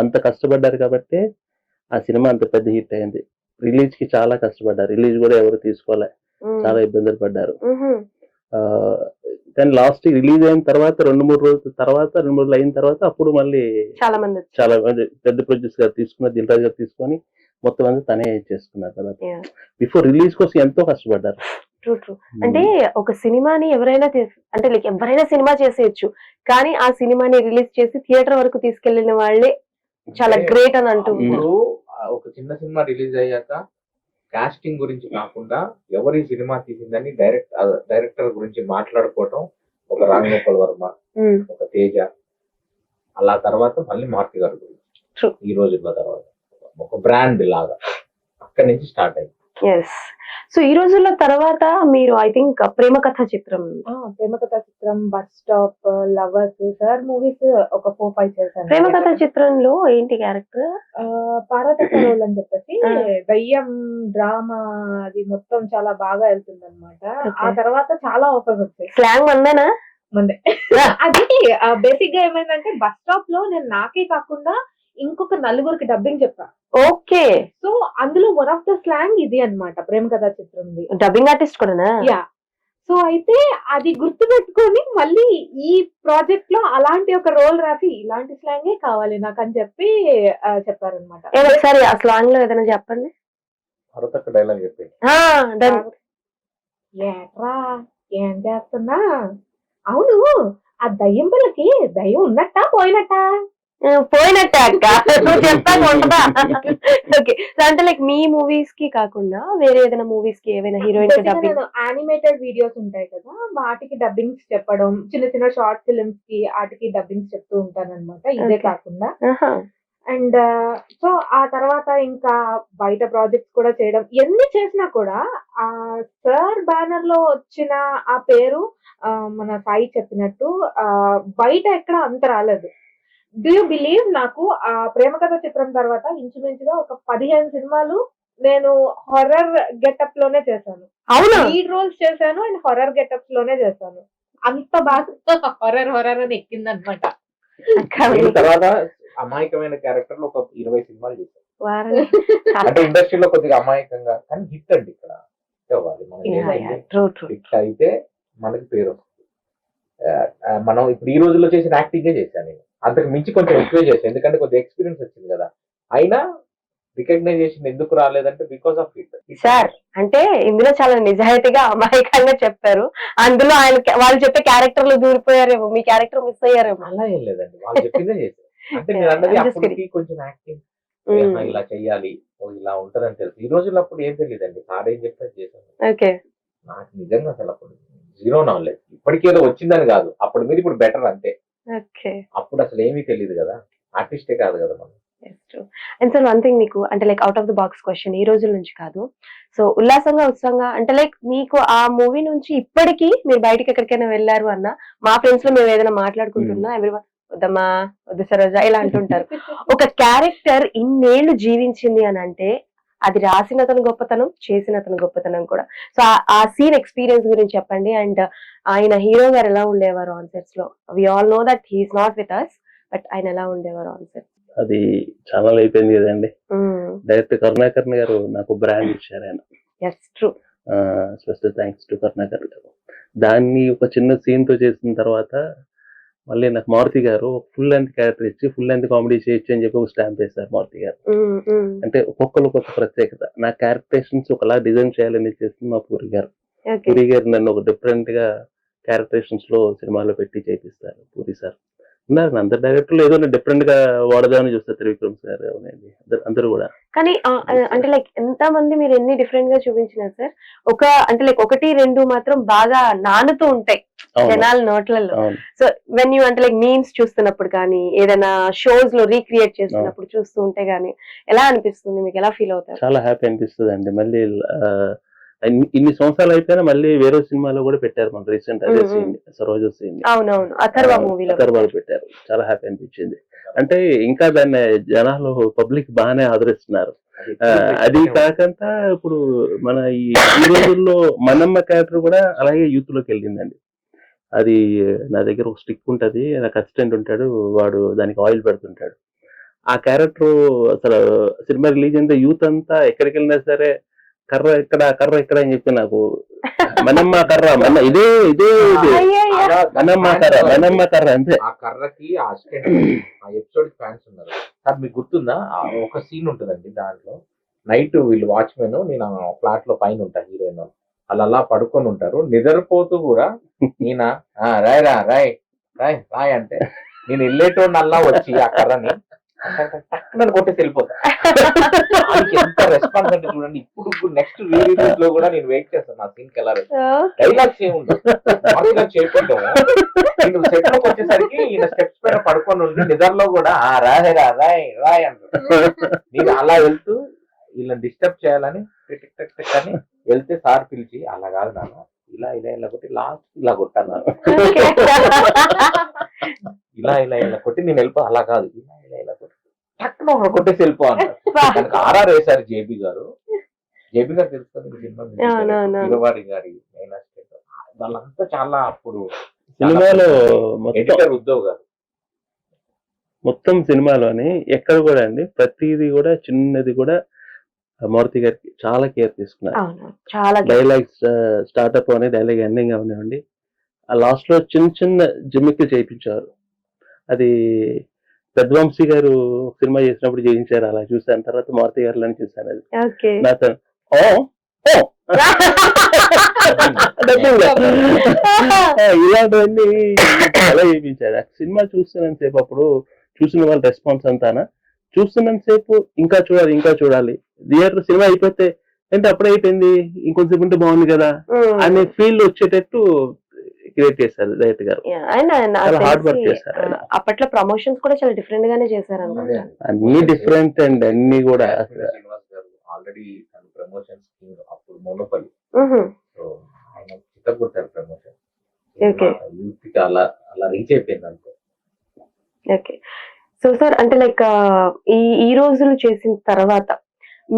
అంత కష్టపడ్డారు కాబట్టి ఆ సినిమా అంత పెద్ద హిట్ అయింది. రిలీజ్ కి చాలా కష్టపడ్డారు. రిలీజ్ కూడా ఎవరు తీసుకోలే, చాలా ఇబ్బందులు పడ్డారు. కానీ లాస్ట్ రిలీజ్ అయిన తర్వాత 2-3 రోజుల తర్వాత 2-3 రోజులు అయిన తర్వాత అప్పుడు మళ్ళీ చాలా మంది పెద్ద ప్రొడ్యూసర్ గారు తీసుకున్న దిల్ రాజు గారు తీసుకొని మొత్తం అంతా తనే చేసుకున్నారు. తర్వాత బిఫోర్ రిలీజ్ కోసం ఎంతో కష్టపడ్డారు. ట్రూ. అంటే ఒక సినిమాని ఎవరైనా అంటే లైక్ ఎవరైనా సినిమా చేసేయచ్చు, కానీ ఆ సినిమాని రిలీజ్ చేసి థియేటర్ వరకు తీసుకెళ్లిన వాళ్ళే చాలా గ్రేట్ అని అంటూ. ఒక చిన్న సినిమా రిలీజ్ అయ్యాక కాస్టింగ్ గురించి కాకుండా ఎవరి సినిమా తీసిందని డైరెక్టర్ గురించి మాట్లాడుకోవటం, ఒక రామ్ గోపాల్ వర్మ, ఒక తేజ, అలా తర్వాత మళ్ళీ మారుతి గారి గురించి ఈ రోజుల్లో తర్వాత ఒక బ్రాండ్ లాగా అక్కడి నుంచి స్టార్ట్ అయింది. ఎస్. సో ఈ రోజుల్లో తర్వాత మీరు ఐ థింక్ ప్రేమ కథ చిత్రం, bus stop, lovers, sir movies ఒక 4-5 చేశాను. ప్రేమ కథ చిత్రంలో ఏంటి క్యారెక్టర్? పార్వతక్క రోల్ అని చెప్పేసి దయ్యం డ్రామా, అది మొత్తం చాలా బాగా వెళ్తుంది అనమాట. ఆ తర్వాత చాలా ఆఫర్స్ వచ్చాయి. స్లాంగ్ మందేనా? మందే. అది బేసిక్ గా ఏమైందంటే బస్ స్టాప్ లో నేను నాకే కాకుండా ఇంకొక 4 డబ్బింగ్ చెప్పా. ఓకే. సో అందులో వన్ ఆఫ్ ద స్లాంగ్ ఇది అన్నమాట ప్రేమ కథా చిత్రం. డబ్బింగ్ ఆర్టిస్ట్ కూడా. యా. సో అయితే అది గుర్తు పెట్టుకొని మళ్ళీ ఈ ప్రాజెక్ట్ లో అలాంటి ఒక రోల్ రాసి ఇలాంటి స్లాంగే కావాలి నాకు అని చెప్పి చెప్పారనమాట. ఏదో ఒకసారి ఆ స్లాంగ్ లో ఏదైనా చెప్పండి. మరొక డైలాగ్ చెప్పి ఏట్రా ఏం చేస్తున్నా, అవును ఆ దయ్యం పిల్లకి దయ్యం ఉన్నట్టా పోయినట్టా? పోయినట్టే అక్క, నువ్వు చెప్తాను ఉంటుందా. ఓకే, అంటే లైక్ మీ మూవీస్ కి కాకుండా వేరే ఏదైనా మూవీస్ కి ఏమైనా హీరోయిన్ డబ్బింగ్? నేను యానిమేటెడ్ వీడియోస్ ఉంటాయి కదా, వాటికి డబ్బింగ్స్ చెప్పడం, చిన్న చిన్న షార్ట్ ఫిల్మ్స్ కి వాటికి డబ్బింగ్స్ చెప్తూ ఉంటాను అనమాట. ఇదే కాకుండా అండ్ సో ఆ తర్వాత ఇంకా బయట ప్రాజెక్ట్స్ కూడా చేయడం, ఎన్ని చేసినా కూడా ఆ సార్ బ్యానర్ లో వచ్చిన ఆ పేరు మన సాయి చెప్పినట్టు బయట ఎక్కడ అంత రాలేదు. డూ యూ బిలీవ్, నాకు ఆ ప్రేమ కథ చిత్రం తర్వాత ఇంచుమించుగా ఒక 15 సినిమాలు నేను హారర్ గెటప్ లోనే చేశాను. అవునా? లీడ్ రోల్స్ చేశాను అండ్ హారర్ గెటప్స్ లోనే చేశాను. అంత బాగా హారర్ అని ఎక్కిందనమాట. తర్వాత అమాయకమైన క్యారెక్టర్ లో ఒక 20 సినిమాలు చేశాను. అంటే ఇండస్ట్రీలో కొద్దిగా అమాయకంగా, కానీ హిట్ అండి. ఇక్కడ హిట్ అవ్వాలి మనకి, హిట్ అయితే మనకి పేరు వస్తుంది. మనం ఇప్పుడు ఈ రోజుల్లో చేసిన యాక్టింగే చేశాను నేను, అంతకు మించి కొంచెం ఎక్కువే చేశాను, ఎందుకంటే కొద్దిగా ఎక్స్పీరియన్స్ వచ్చింది కదా. అయినా రికగ్నైజేషన్ ఎందుకు రాలేదంటే బికాస్ ఆఫ్ హిట్. సార్ అంటే ఇందులో చాలా నిజాయితీగా అమాయకంగా చెప్పారు, అందులో ఆయన వాళ్ళు చెప్పే క్యారెక్టర్ లో దూరిపోయారేమో, మీ క్యారెక్టర్ మిస్ అయ్యారేమో. అలా ఏం లేదండి, వాళ్ళు చెప్పిందే చేశారు. అంటే నేను అన్నది అప్పటికి కొంచెం యాక్టింగ్ ఇలా చెయ్యాలి, ఇలా ఉంటదని తెలుసు. ఈ రోజుల్లో అప్పుడు ఏం తెలియదండి, సార్ ఏం చెప్తే చేశాను. ఓకే, నాకు నిజంగా అసలు అప్పుడు జీరో నాలెడ్జ్. ఇప్పటికేదో వచ్చిందని కాదు, అప్పుడు మీద ఇప్పుడు బెటర్ అంతే. అప్పుడు అసలు ఏమీ తెలియదు కదా, ఆర్టిస్టే కాదు కదా మనం. అండ్ సార్ వన్ థింగ్, మీకు అంటే like out of the box question, ఈ రోజుల నుంచి కాదు, సో ఉల్లాసంగా ఉత్సాహంగా అంటే లైక్ మీకు ఆ మూవీ నుంచి ఇప్పటికీ మీరు బయటకి ఎక్కడికైనా వెళ్ళారు అన్న, మా ఫ్రెండ్స్ లో మేము ఏదైనా మాట్లాడుకుంటున్నా ఎవ్రీవన్ వద్దమ్మా వద్దు సరోజా ఇలా అంటుంటారు. ఒక క్యారెక్టర్ ఇన్నేళ్లు జీవించింది అని అంటే అది రాసిన అతను గొప్పతనం, చేసిన అతను గొప్పతనం కూడా. సో ఆ సీన్ ఎక్స్పీరియన్స్ గురించి చెప్పండి. అండ్ ఆయన హీరో గారు ఎలా ఉండేవారు ఆన్ సెట్స్ లో? We all know that he's not with us, but ఆయన ఎలా ఉండేవారు ఆన్ సెట్స్? అది ఛానల్ అయిపోయింది కదండి. డైరెక్టర్ కరుణాకర్ గారు నాకు బ్రాండ్ ఇచ్చారు ఆయన. స్పెషల్ థ్యాంక్స్ టు కరుణాకర్ గారు. దాన్ని ఒక చిన్న సీన్ తో చేసిన తర్వాత మళ్ళీ నాకు మారుతి గారు ఫుల్ లెంత్ క్యారెక్టర్ ఇచ్చి ఫుల్ లెంత్ కామెడీ చేయొచ్చు అని చెప్పి ఒక స్టాంప్ వేశారు మారుతి గారు. అంటే ఒక్కొక్కరు ఒక్కొక్క ప్రత్యేకత. నా క్యారెక్టరేషన్స్ ఒకలా డిజైన్ చేయాలని చేసింది మా పూరి గారు. పూరి గారు నన్ను ఒక డిఫరెంట్ గా క్యారెక్టరేషన్స్ లో సినిమాలో పెట్టి చేపిస్తారు పూరి సార్. ఉన్నారు అందరు డైరెక్టర్లు ఏదో డిఫరెంట్ గా వాడదామని చూస్తారు, త్రివిక్రమ్ సార్ అవునండి అందరూ కూడా. కానీ అంటే లైక్ ఎంత మంది మీరు ఎన్ని డిఫరెంట్ గా చూపించినారు సార్, ఒక అంటే లైక్ 1-2 మాత్రం బాగా నానుతూ ఉంటాయి జనాల నోట్లలో. సో వెన్ యూ అంటే లైక్ మీమ్స్ చూస్తున్నప్పుడు కానీ ఏదైనా షోస్ లో రీక్రియేట్ చేస్తున్నప్పుడు చూస్తూ ఉంటే గానీ ఎలా అనిపిస్తుంది మీకు, ఎలా ఫీల్ అవుతారు? చాలా హ్యాపీ అనిపిస్తుంది అండి. మళ్ళీ ఇన్ని సంవత్సరాలు అయిపోయినా మళ్ళీ వేరే సినిమాలో కూడా పెట్టారు మన రీసెంట్ అదే సీన్ సరోజా సీన్. అవునవును, అథర్వ మూవీలో పెట్టారు. చాలా హ్యాపీ అనిపించింది. అంటే ఇంకా దాన్ని జనాలు పబ్లిక్ బాగానే ఆదరిస్తున్నారు. అది కాకుండా ఇప్పుడు మన ఈ రోజుల్లో మనమ్మ క్యారెక్టర్ కూడా అలాగే యూత్ లోకి వెళ్ళిందండి. అది నా దగ్గర ఒక స్టిక్ ఉంటది, నాకు అసిస్టెంట్ ఉంటాడు, వాడు దానికి ఆయిల్ పెడుతుంటాడు. ఆ క్యారెక్టర్ అసలు సినిమా రిలీజ్ అయితే యూత్ అంతా ఎక్కడికి వెళ్ళినా సరే కర్ర ఇక్కడ అని చెప్పి నాకు మనమ్మ కర్ర ఇదే మనమ్మ కర్ర అంతే. ఆ కర్రకి ఆ ఎపిసోడ్ ఫ్యాన్స్ ఉన్నారు సార్, మీకు గుర్తుందా? ఒక సీన్ ఉంటుందండి దాంట్లో, నైట్ వీళ్ళు వాచ్మెన్, నేను ఫ్లాట్ లో పైన ఉంటా, హీరోయిన్ వాళ్ళు అలా పడుకొని ఉంటారు, నిద్రపోతూ కూడా నేనా రాయ్ అంటే నేను వెళ్ళేటోడిని అలా వచ్చి ఆ కర్రని కొట్టేసి వెళ్ళిపోతా. ఎంత రెస్పాన్స్ అంటే చూడండి. ఇప్పుడు నెక్స్ట్ రీరిలీజ్ లో కూడా నేను వెయిట్ చేస్తాను నా సీన్ కి ఎలా డైలాగ్స్ ఏముండవు చేయకుండా నేను సెట్ లోకి వచ్చేసరికి ఈయన స్టెప్స్ పైన పడుకొని ఉండి నిద్రలో కూడా రాయ్ అంటారు. నేను అలా వెళ్తూ వీళ్ళని డిస్టర్బ్ చేయాలని అని వెళ్తే సార్ పిలిచి అలా కాదు నాన్న ఇలా కొట్టి లాస్ట్ ఇలా కొట్టాను, ఇలా కొట్టి నేను వెళ్ళిపో, అలా కాదు ఇలా కొట్టి టక్కున ఒక కొట్టేసి వెళ్ళిపో అన్నారు. దానికి ఆర్ఆర్ వేశారు జేబీ గారు తెలుస్తుంది సినిమా హీరోవారి గారి మెయిన్ అసిస్టెంట్. వాళ్ళంతా చాలా అప్పుడు సినిమాలో ఎడిటర్ ఉద్యోగ్ గారు మొత్తం సినిమాలోని ఎక్కడ కూడా అండి ప్రతిదీ కూడా చిన్నది కూడా మారుతి గారికి చాలా కేర్ తీసుకున్నారు. డైలాగ్స్ స్టార్ట్అప్ అనే డైలాగ్ ఎండింగ్ అవనివ్వండి, ఆ లాస్ట్ లో చిన్న చిన్న జిమ్మిక్లు చేయించారు. అది పెద్దవంశీ గారు సినిమా చేసినప్పుడు చేయించారు, అలా చూసాను. తర్వాత మారుతి గారు అని చూసాను. అది ఓకే. నాతో ఓ ఓ ఇలాంటివన్నీ చాలా చేయించారు. ఆ సినిమా చూస్తున్నంత సేపు అప్పుడు చూసిన వాళ్ళ రెస్పాన్స్ అంతానా, చూస్తున్నంత సేపు ఇంకా చూడాలి ఇంకా చూడాలి. థియేటర్ సినిమా అయిపోతే అంటే అప్పుడే అయిపోయింది, ఇంకొంచెం ఉంటే బాగుంది కదా అనే ఫీల్ వచ్చేటట్టు క్రియేట్ చేశారు డైరెక్టర్ గారు. ఆయన నాకు చాలా హార్డ్ వర్క్ తెలిసి, చేశారు ఆయన. అప్పట్లో ప్రమోషన్స్ కూడా చాలా డిఫరెంట్ గానే చేశారు అనుకుంటా. అన్ని డిఫరెంట్ అండ్ అన్ని కూడా శ్రీనివాస్ గారు ఆల్రెడీ తన ప్రమోషన్స్ అప్పుడు మోనోపల్లి, మ్హూ. సో ఆయన చిత్తగొట్టారు ప్రమోషన్. Okay. యూత్ కి అలా అలా రీచ్ అయిపోయింది అంతే. ఓకే. సో సార్ అంటే లైక్ ఈ రోజులు చేసిన తర్వాత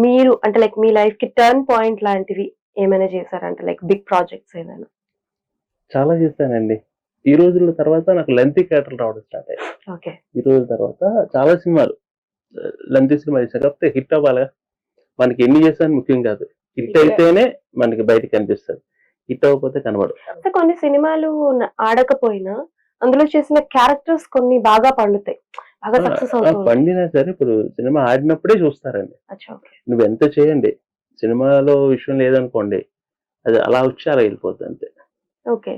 మీరు అంటే లైక్ మీ లైఫ్ కి టర్న్ పాయింట్ లాంటివి ఏమైనా చేశారంటే లైక్ బిగ్ ప్రాజెక్ట్స్ ఏమైనా? చాలా చేశానండి. ఈ రోజుల తర్వాత నాకు లెంతీ క్యారెక్టర్ రావడం స్టార్ట్ అయ్యాయి. ఓకే. ఈ రోజుల తర్వాత చాలా సినిమాలు లెంతీ సినిమా చేశాను. కాకపోతే హిట్ అవ్వాలి, మనకి ఎన్ని చేశాను ముఖ్యం కాదు, హిట్ అయితేనే మనకి బయటకు కనిపిస్తుంది, హిట్ అవ్వకపోతే కనబడదు. అంటే కొన్ని సినిమాలు ఆడకపోయినా అందులో చేసిన క్యారెక్టర్స్ కొన్ని బాగా పండుతాయి, బాగా సక్సెస్ అవుతాయి. పండినా సరే ఇప్పుడు సినిమా ఆడినప్పుడే చూస్తారండి. అచ్చా, ఓకే. నువ్వు ఎంత చేయండి, సినిమాలో విషయం లేదనుకోండి, అది అలా వచ్చి అలా వెళ్ళిపోద్ది అంతే. ఓకే.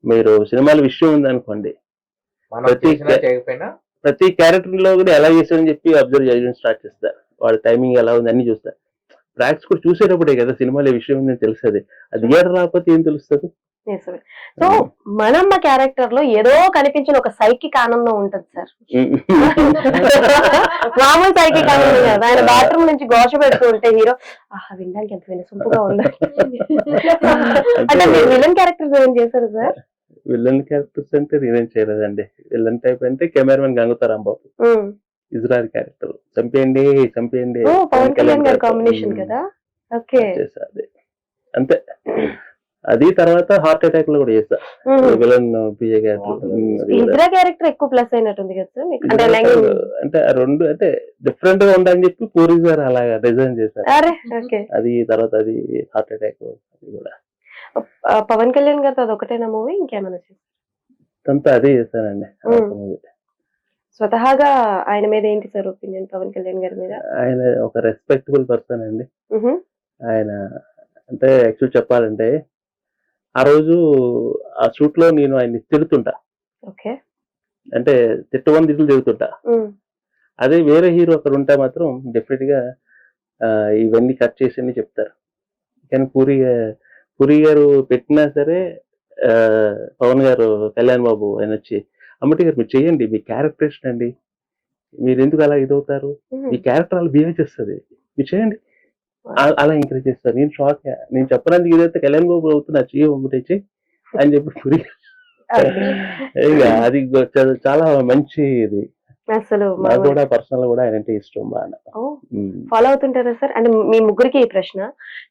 మీరు సినిమాలో విషయం ఉందనుకోండి, మనం ప్రతి చేసినా చేయకపోయినా ప్రతి క్యారెక్టర్ లో కూడా ఎలా చేశారని చెప్పి అబ్జర్వ్ చేయడం స్టార్ట్ చేస్తారు. వాడి టైమింగ్ ఎలా ఉంది అన్ని చూస్తారు. ప్రాక్టీస్ కూడా చూసేటప్పుడే కదా సినిమాలో విషయం ఉందని తెలుస్తుంది. అది థియేటర్ రాకపోతే ఏం తెలుస్తుంది? సో మనమ్మ క్యారెక్టర్ లో ఏదో కనిపించిన ఒక సైకిక్ ఆనందం ఉంటది సార్. మామూలు సైకిక్ ఆనందం కాదు. ఆయన బాత్రూమ్ నుంచి ఘోష పెడుతూ ఉంటే హీరో ఆహా వినడానికి ఎంత వినసొంపుగా ఉందా. అంటే మీరు విలన్ క్యారెక్టర్స్ ఏం చేశారు సార్? విలన్ క్యారెక్టర్స్ అంటే నేనేం చేయలేదండి. విలన్ టైప్ అంటే కెమెరామెన్ గంగుతారాంబాబు, ఇజ్రాయల్ క్యారెక్టర్ చంపేయండి చంపేయండి పవన్ కళ్యాణ్ గారి కాంబినేషన్ కదా. ఓకే. చేసాది అంతే. అది తర్వాత హార్ట్ అటాక్ లో కూడా చేస్తా విలన్ పిఏ ఇజ్రా క్యారెక్టర్ ఎక్కువ ప్లస్ అయినట్టుంది కదా సార్ మీకు? అంటే అంటే ఆ రెండు అంటే డిఫరెంట్ గా ఉండాలని చెప్పి పూరి గారు అలాగా డిజైన్ చేశారు. అది తర్వాత అది హార్ట్ అటాక్ అది కూడా. పవన్ కళ్యాణ్ గారితో అది ఒకటేనా మూవీ, ఇంకేమైనా చేస్తారు? అంతా అదే చేశానండి. స్వతహాగా ఆయన మీద ఏంటి సార్ ఒపీనియన్, పవన్ కళ్యాణ్ గారి మీద? ఆయన ఒక రెస్పెక్టబుల్ పర్సన్ అండి. ఆయన అంటే యాక్చువల్ చెప్పాలంటే ఆ రోజు ఆ షూట్ లో నేను ఆయన్ని తిడుతుంటా, అంటే తిట్టవని తిట్లు తిరుగుతుంటా. అదే వేరే హీరో అక్కడ ఉంటే మాత్రం డెఫినెట్ గా ఇవన్నీ కట్ చేసి చెప్తారు. కానీ పూరి గారు పెట్టినా సరే పవన్ గారు కళ్యాణ్ బాబు ఆయన వచ్చి అమ్మటి గారు మీరు చెయ్యండి, మీ క్యారెక్టరేషన్ అండి, మీరు ఎందుకు అలా ఇదవుతారు, మీ క్యారెక్టర్ అలా బిహేవ్ చేస్తుంది, మీరు చేయండి అలా ఎంకరేజ్ చేస్తారు. నేను షాక్, నేను చెప్పడానికి ఇదైతే కళ్యాణ్ బాబు అవుతున్నా చెయ్యి అమ్మటి అని చెప్పి పూరి అది చాలా మంచి ఇది. అసలు నాకు కూడా పర్సనల్ కూడా ఆయన అంటే ఇష్టం బాగా. ఫాలో అవుతుంటారా సార్? అంటే మీ ముగ్గురికి ఈ ప్రశ్న.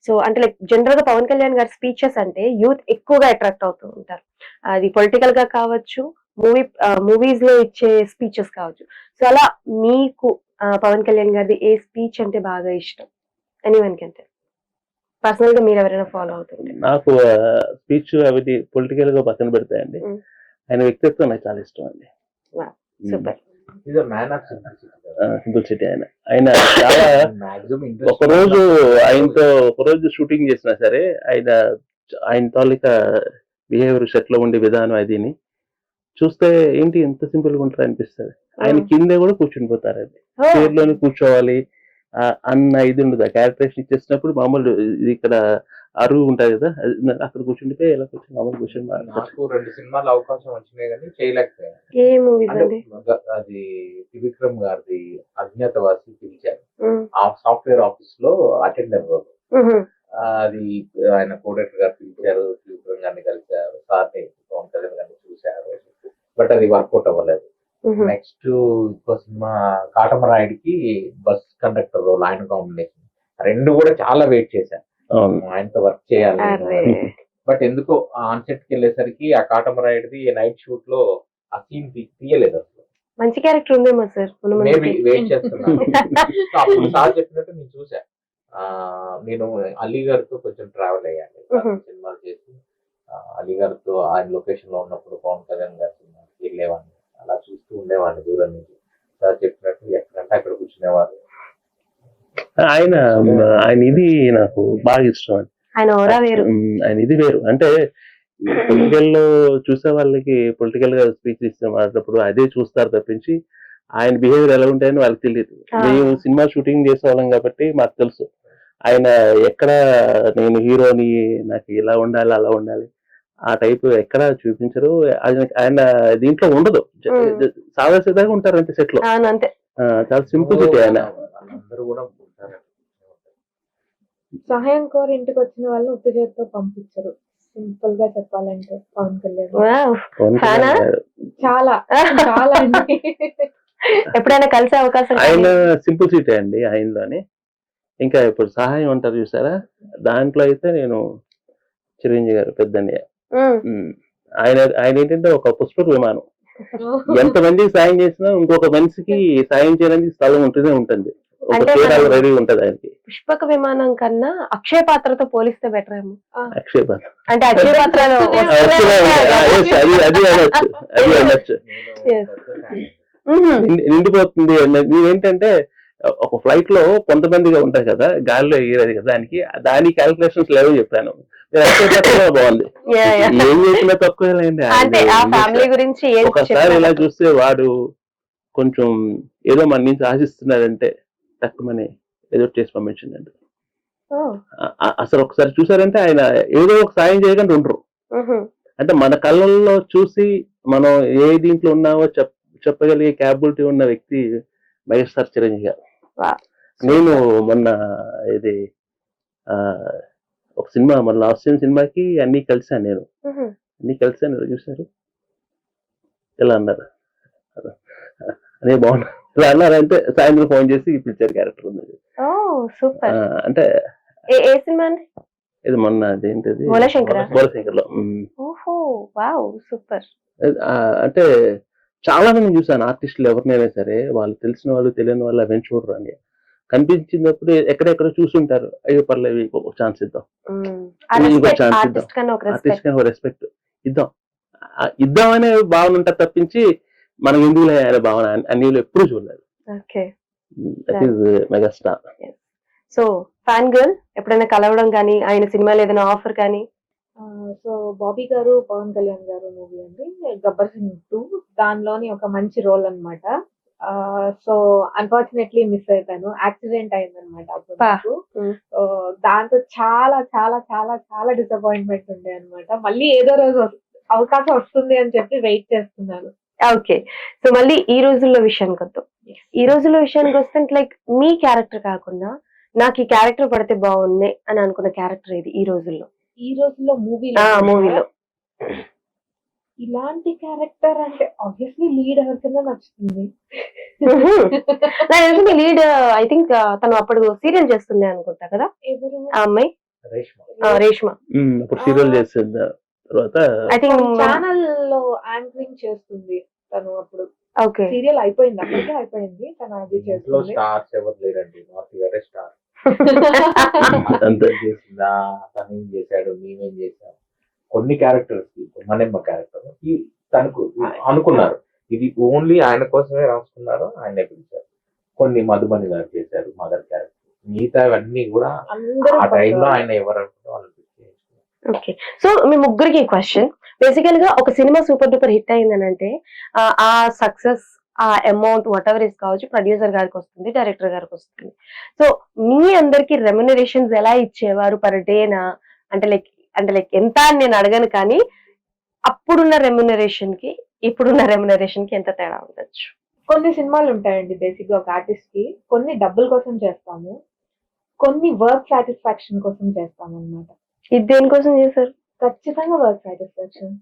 సో అంటే లైక్ జనరల్ గా పవన్ కళ్యాణ్ గారి స్పీచెస్ అంటే యూత్ ఎక్కువగా అట్రాక్ట్ అవుతూ ఉంటారు. అది పొలిటికల్ గా కావచ్చు, మూవీస్ లో ఇచ్చే స్పీచెస్ కావచ్చు. సో అలా మీకు పవన్ కళ్యాణ్ గారిది ఏ స్పీచ్ అంటే బాగా ఇష్టం? ఎనీవన్ కంటే పర్సనల్ గా మీరు ఎవరైనా ఫాలో అవుతుంటే? నాకు స్పీచ్ అవి పొలిటికల్ గా పక్కన పెడతాయండి, ఆయన వ్యక్తిత్వం నాకు చాలా ఇష్టం అండి. సూపర్. సింప్లిసిటీ ఆయన చాలా. ఒకరోజు షూటింగ్ చేసినా సరే ఆయన తాలూకా బిహేవియర్ సెట్ లో ఉండే విధానం అదిని చూస్తే ఏంటి ఎంత సింపుల్ గా ఉంటారు అనిపిస్తుంది. ఆయన కిందే కూడా కూర్చుని పోతారండి, చైర్లోనే కూర్చోవాలి అన్న ఇది ఉండదు. క్యారెక్టరేషన్ ఇచ్చేసినప్పుడు మామూలు ఇక్కడ అరుగు ఉంటది కదా, అక్కడ కూర్చుంటే ఇలా కూర్చొని మామూలు కూర్చొని. నాకు 2 సినిమాలు అవకాశం వచ్చినాయి కానీ చేయలేకపోయాను. ఏ మూవీస్ అండి? అది త్రివిక్రమ్ గారిది అజ్ఞాతవాసి పిలిచారు, ఆ సాఫ్ట్వేర్ ఆఫీస్ లో అటెండర్ రోల్. అది ఆయన కోడెక్టర్ గారు పిలిచారు, త్రివిక్రమ్ గారిని కలిశారు, సార్ పవన్ కళ్యాణ్ గారిని చూశారు, బట్ అది వర్కౌట్ అవ్వలేదు. నెక్స్ట్ ఇంకో సినిమా కాటమరాయుడికి బస్ కండక్టర్ రోల్, ఆయన కాంబినేషన్. 2 కూడా చాలా వెయిట్ చేశాను ఆయనతో వర్క్ చేయాలి, బట్ ఎందుకో ఆన్ సెట్ కి వెళ్ళేసరికి ఆ కాటమరాయుడిది నైట్ షూట్ లో ఆ సీన్ తీయలేదు అసలు. మంచి క్యారెక్టర్ ఉందేమో సార్, మేబీ వెయిట్ చేస్తున్నాను. అప్పుడు సార్ చెప్పినట్టు నేను చూసా. నేను అలీ గారితో కొంచెం ట్రావెల్ అయ్యాను, సినిమాలు చేసి అలీ గారితో ఆయన లొకేషన్ లో ఉన్నప్పుడు పవన్ కళ్యాణ్ గారి సినిమాకి వెళ్ళేవాడిని, అలా చూస్తూ ఉండేవాడిని దూరం నుంచి. సార్ చెప్పినట్టు ఎక్కడంటే అక్కడ కూర్చునేవారు. ఆయన ఆయన ఇది నాకు బాగా ఇష్టం అండి. ఆయన ఓరా వేరు. ఆయన ఇది వేరు. అంటే పొలిటికల్ లో చూసే వాళ్ళకి పొలిటికల్ గా స్పీచ్ ఇస్తే మాట్లాడేటప్పుడు అదే చూస్తారు తప్పించి ఆయన బిహేవియర్ ఎలా ఉంటాయని వాళ్ళకి తెలియదు. మేము సినిమా షూటింగ్ చేసేవాళ్ళం కాబట్టి మాకు తెలుసు ఆయన ఎక్కడ నేను హీరోని, నాకు ఇలా ఉండాలి అలా ఉండాలి ఆ టైప్ ఎక్కడ చూపించరు. ఆయన దీంట్లో ఉండదు, సాదాసీదాగా ఉంటారు అంతే సెట్ లో. అంతే, చాలా సింపుల్ ఆయన. అందరూ కూడా ఉంటారు. సహాయం కోరి ఇంటికి వచ్చిన వాళ్ళని ఉత్త చేతితో పంపించరు. సింపుల్ గా చెప్పాలంటే పవన్ కళ్యాణ్ పవన్ కళ్యాణ్ గారు చాలా చాలా అండి. ఎప్పుడైనా కలిసే అవకాశం ఆయన సింప్లిసిటీ అండి ఆయనలోని. ఇంకా ఇప్పుడు సహాయం అంటారు చూసారా, దాంట్లో అయితే నేను చిరంజీవి గారు పెద్దన్నయ్య. ఆయన ఆయన ఏంటంటే ఒక పుష్పక విమానం, ఎంత మందికి సాయం చేసినా ఇంకొక మనిషికి సాయం చేయడానికి స్థలం ఉంటూనే ఉంటుంది, ఒక అంటే తీరాలు రెడీ ఉంటది ఆయనకి. పుష్పక విమానం కన్నా అక్షయ పాత్రతో పోలిస్తే బెటర్ ఏమో. అక్షయ పాత్ర అంటే అక్షయ పాత్రలో అది అనొచ్చు. నిండిపోతుంది. ఏంటంటే ఒక ఫ్లైట్ లో కొంతమందిగా ఉంటాయి కదా, గాలిలో ఎగిరేది కదా, దాని క్యాలిక్యులేషన్స్ లేవో చెప్పాను. బాగుంది, ఏం చేసినా తక్కువేలేండి. ఒకసారి ఇలా చూస్తే వాడు కొంచెం ఏదో మన నుంచి ఆశిస్తున్నాడంటే తక్కువని ఏదో చేసి పంపించిందండి. అసలు ఒకసారి చూసారంటే ఆయన ఏదో ఒక సాయం చేయకుండా ఉండరు. అంటే మన కళ్ళల్లో చూసి మనం ఏ దీంట్లో ఉన్నామో చెప్పగలిగే క్యాపబిలిటీ ఉన్న వ్యక్తి మెగాస్టార్ చిరంజీవి గారు. నేను మొన్న ఇది ఒక సినిమా, మన లాస్ట్ సినిమాకి అన్ని కలిసాను నేను, చూసారు ఎలా అన్నారు అదే బాగున్నా ఇలా అన్నారంటే సాయంత్రం ఫోన్ చేసి పిలిచారు క్యారెక్టర్ ఉంది. అంటే ఏ సినిమా అండి ఇది? మొన్న అదేంటిది బోలశంకర్ లో. సూపర్. అంటే చాలా మంది చూసాను ఆర్టిస్టులు ఎవరినైనా సరే, వాళ్ళు తెలిసిన వాళ్ళు తెలియని వాళ్ళు అవన్నీ చూడరు అని కనిపించినప్పుడు ఎక్కడెక్కడ చూసుంటారు, అయ్యో పర్లేదు ఒక ఛాన్స్ ఇద్దాం, ఆర్టిస్ట్ కానీ రెస్పెక్ట్ ఇద్దామనే భావన ఉంటుంది తప్పించి మనం ఎందుకు అనే భావన అన్ని ఎప్పుడు చూడలేదు. మెగాస్టార్. సో ఫ్యాన్ గర్ల్ ఎప్పుడైనా కలవడం కానీ, ఆయన సినిమాలో ఏదైనా ఆఫర్ కానీ? సో బాబీ గారు పవన్ కళ్యాణ్ గారు మూవీ అండి గబ్బర్ సింగ్ 2, దానిలోని ఒక మంచి రోల్ అన్నమాట. సో అన్ఫార్చునేట్లీ మిస్ అయిపోయాను, యాక్సిడెంట్ అయిందనమాట అప్పుడు నాకు. దాంతో చాలా చాలా చాలా చాలా డిసప్పాయింట్మెంట్ ఉండే అనమాట. మళ్ళీ ఏదో రోజు అవకాశం వస్తుంది అని చెప్పి వెయిట్ చేస్తున్నాను. ఓకే, సో మళ్ళీ ఈ రోజుల్లో విషయానికి వద్దాం. ఈ రోజుల్లో విషయానికి వస్తే లైక్ మీ క్యారెక్టర్ కాకుండా నాకు ఈ క్యారెక్టర్ పడితే బాగుంది అని అనుకున్న క్యారెక్టర్ ఇది ఈ రోజుల్లో? ఈ రోజుల్లో మూవీలో ఇలాంటి క్యారెక్టర్ అంటే ఆబ్వియస్లీ లీడ్ ఎవరికైనా నచ్చుతుంది. లీడ్ ఐ థింక్ తను అప్పుడు సీరియల్ చేస్తుండే అనుకుంటా కదా, ఎవరు ఆ అమ్మాయి? రేష్మ. సీరియల్ చేసిన తర్వాత ఐ థింక్ ఛానల్ లో యాంకరింగ్ చేస్తుంది తను అప్పుడు. ఓకే, సీరియల్ అయిపోయింది, అప్పటికే అయిపోయింది, తను అది చేస్తుంది. స్టార్స్ ఎవరు లేరండి, మార్తి గారే స్టార్. చేసిందా, తను ఏం చేశాడు, మేమేం చేశాం. కొన్ని క్యారెక్టర్స్ కి మనమ్మ క్యారెక్టర్ తనకు అనుకున్నారు, ఇది ఓన్లీ ఆయన కోసమే రాసుకున్నారు, ఆయనే పిలిచారు. కొన్ని మధుబని గారు చేశారు మదర్ క్యారెక్టర్, మిగతా అన్ని కూడా ఆ టైంలో ఆయన ఎవరు అనుకుంటే వాళ్ళు. ఓకే, సో మీ ముగ్గురికి క్వశ్చన్. బేసికల్ గా ఒక సినిమా సూపర్ డూపర్ హిట్ అయిందనంటే ఆ సక్సెస్, ఆ అమౌంట్ వాట్ ఎవర్ ఇస్ కావచ్చు, ప్రొడ్యూసర్ గారికి వస్తుంది, డైరెక్టర్ గారికి వస్తుంది. సో మీ అందరికి రెమ్యునరేషన్స్ ఎలా ఇచ్చేవారు పర్ డేనా? అంటే లైక్ ఎంత అని నేను అడగను, కానీ అప్పుడున్న రెమ్యునరేషన్ కి ఇప్పుడున్న రెమ్యునరేషన్ కి ఎంత తేడా ఉండొచ్చు? కొన్ని సినిమాలు ఉంటాయండి బేసిక్ గా ఒక ఆర్టిస్ట్ కి, కొన్ని డబ్బుల కోసం చేస్తాము, కొన్ని వర్క్ సాటిస్ఫాక్షన్ కోసం చేస్తాము అన్నమాట. ఇది దేనికోసం చేశారు? ఖచ్చితంగా వర్క్ సాటిస్ఫాక్షన్.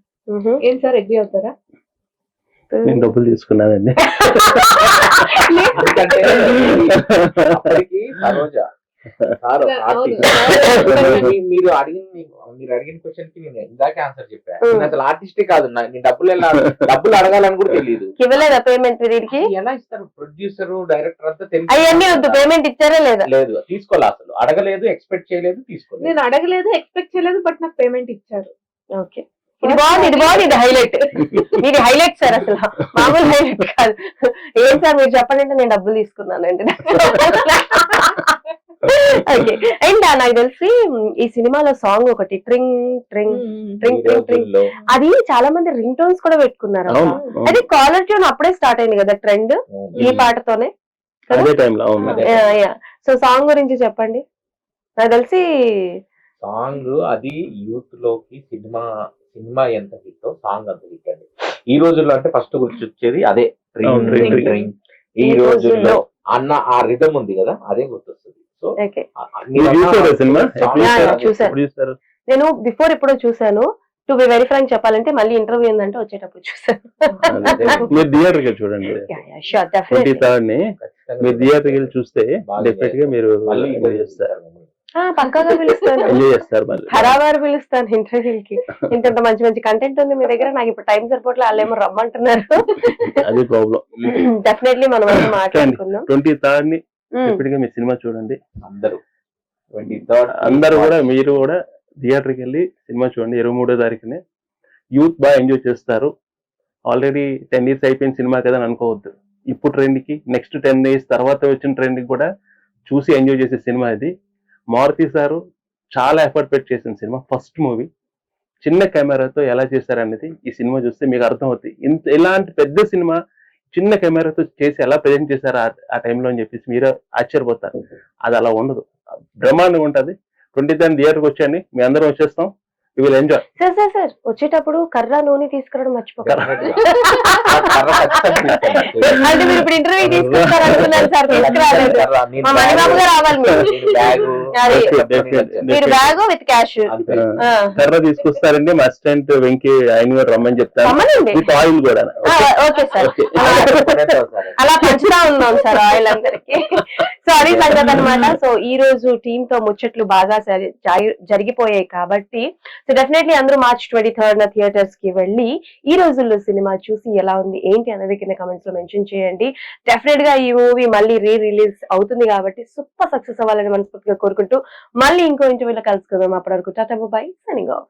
ఏం సార్ అగ్రీ అవుతారా? నేను డబ్బులు తీసుకున్నానండి. మీరు అడిగిన క్వశ్చన్ కి నేను ఇందాకే ఆన్సర్ చెప్పాను. నేను అసలు ఆర్టిస్టే కాదు, నేను డబ్బులు అడగాలని కూడా తెలియదు. ఇవ్వలేదా పేమెంట్? ఎలా ఇస్తారు? ప్రొడ్యూసర్, డైరెక్టర్ అంతా తెలియదు. పేమెంట్ ఇచ్చారా లేదా? లేదు, తీసుకోలేదు, అసలు అడగలేదు, ఎక్స్పెక్ట్ చేయలేదు, తీసుకోలేదు. నేను అడగలేదు, ఎక్స్పెక్ట్ చేయలేదు, బట్ నాకు పేమెంట్ ఇచ్చారు. ఓకే, ఇది బాగుంది, ఇది హైలైట్. ఇది హైలైట్ సార్, అసలు మామూలు హైలైట్ కాదు. ఏం సార్ మీరు చెప్పండి అంటే నేను డబ్బులు తీసుకున్నానండి. ఓకే, అండ్ నాకు తెలిసి ఈ సినిమాలో సాంగ్ ఒకటి ట్రింగ్ ట్రింగ్ ట్రింగ్ ట్రింగ్ ట్రింగ్, అది చాలా మంది రింగ్ టోన్స్ కూడా పెట్టుకున్నారు. అది కాలర్ ట్యూన్ అప్పుడే స్టార్ట్ అయింది కదా ట్రెండ్, ఈ పాటతోనే. అదే టైంలో. అవును. సో సాంగ్ గురించి చెప్పండి. నాకు తెలిసి సాంగ్ అది యూత్ లోకి సినిమా ఎంత హిట్ సాంగ్ అంత హిట్ అండి. ఈ రోజుల్లో అంటే ఫస్ట్ గుర్తొచ్చేది అదే అవును, ring, ring. ring. ఈ రోజుల్లో అన్న ఆ రిథమ్ ఉంది కదా, అదే గుర్తొస్తుంది. సో ఓకే, మీరు చూసారా సినిమా? చూసాను. ఎప్పుడు చూసారు? నేను బిఫోర్ ఎప్పుడో చూసాను. టు బి వెరీ ఫ్రాంక్ చెప్పాలంటే మళ్ళీ ఇంటర్వ్యూ ఏంటంటే వచ్చేటప్పుడు చూసాను. మీరు థియేటర్ కి చూడండి. 23rd ని మీరు థియేటర్ కి చూస్తే డెఫినెట్ గా మీరు ఎంజాయ్ చేస్తారు. పక్కాగా పిలుస్తాను, ఎంజాయ్ చేస్తారు. మళ్ళీ ఖరాబారు పిలుస్తాను ఇంటర్వ్యూకి. ఇంత మంచి మంచి కంటెంట్ ఉంది మీ దగ్గర, నాకు ఇప్పుడు టైం సరిపోట్లే, వాళ్ళేమో రమ్మంటున్నారు. అది ప్రాబ్లం. డెఫినెట్లీ మనం మాట్లాడుకుందాం. 23rd ని ఇప్పటికే మీ సినిమా చూడండి. అందరూ 23rd అందరూ కూడా, మీరు కూడా థియేటర్కి వెళ్ళి సినిమా చూడండి. 23వ తారీఖుని యూత్ బాగా ఎంజాయ్ చేస్తారు. ఆల్రెడీ 10 years అయిపోయిన సినిమా కదా అని అనుకోవద్దు. ఇప్పుడు ట్రెండ్ కి నెక్స్ట్ 10 years తర్వాత వచ్చిన ట్రెండ్ కి కూడా చూసి ఎంజాయ్ చేసే సినిమా ఇది. మారుతి సారు చాలా ఎఫర్ట్ పెట్టి చేసిన సినిమా. ఫస్ట్ మూవీ చిన్న కెమెరాతో ఎలా చేశారనేది ఈ సినిమా చూస్తే మీకు అర్థమవుతుంది. ఇలాంటి పెద్ద సినిమా చిన్న కెమెరాతో చేసి ఎలా ప్రజెంట్ చేశారు ఆ టైంలో అని చెప్పేసి మీరు ఆశ్చర్యపోతారు. అది అలా ఉండదు, బ్రహ్మాండంగా ఉంటుంది. 23rd థియేటర్కి వచ్చాయండి, మీ అందరం వచ్చేస్తాం. You will enjoy. సార్ వచ్చేటప్పుడు కర్ర నూనె తీసుకురావడం మర్చిపోకండి. అంటే మీరు ఇప్పుడు ఇంటర్వ్యూ తీసుకుంటారు అనుకున్నాను సార్, తీసుకురాలేదు. మా మణిబాబు గారు రావాలి మీరు బ్యాగ్ విత్ క్యాష్. కర్ర తీసుకొస్తారండి. మా అసిస్టెంట్ వెంకీ ఆయన కూడా రమ్మని చెప్తారు. రమ్మనండి, విత్ ఆయిల్ కూడా. ఓకే సార్, అలా పంచుతా ఉన్నాం సార్ ఆయిల్ అందరికి. సో అది సంగతి అనమాట. సో ఈ రోజు టీమ్ తో ముచ్చట్లు బాగా జరిగిపోయాయి కాబట్టి సో డెఫినెట్లీ అందరూ March 23rd థియేటర్స్ కి వెళ్ళి ఈ రోజుల్లో సినిమా చూసి ఎలా ఉంది ఏంటి అనేది కింద కమెంట్స్ లో మెన్షన్ చేయండి. డెఫినెట్ గా ఈ మూవీ మళ్ళీ రిలీజ్ అవుతుంది కాబట్టి సూపర్ సక్సెస్ అవ్వాలని మనస్ఫూర్తిగా కోరుకుంటూ మళ్ళీ ఇంకో ఇంటర్వ్యూలో కలుసుకుందాం. అప్పటి వరకు టాటా బై, సైనింగ్ ఆఫ్.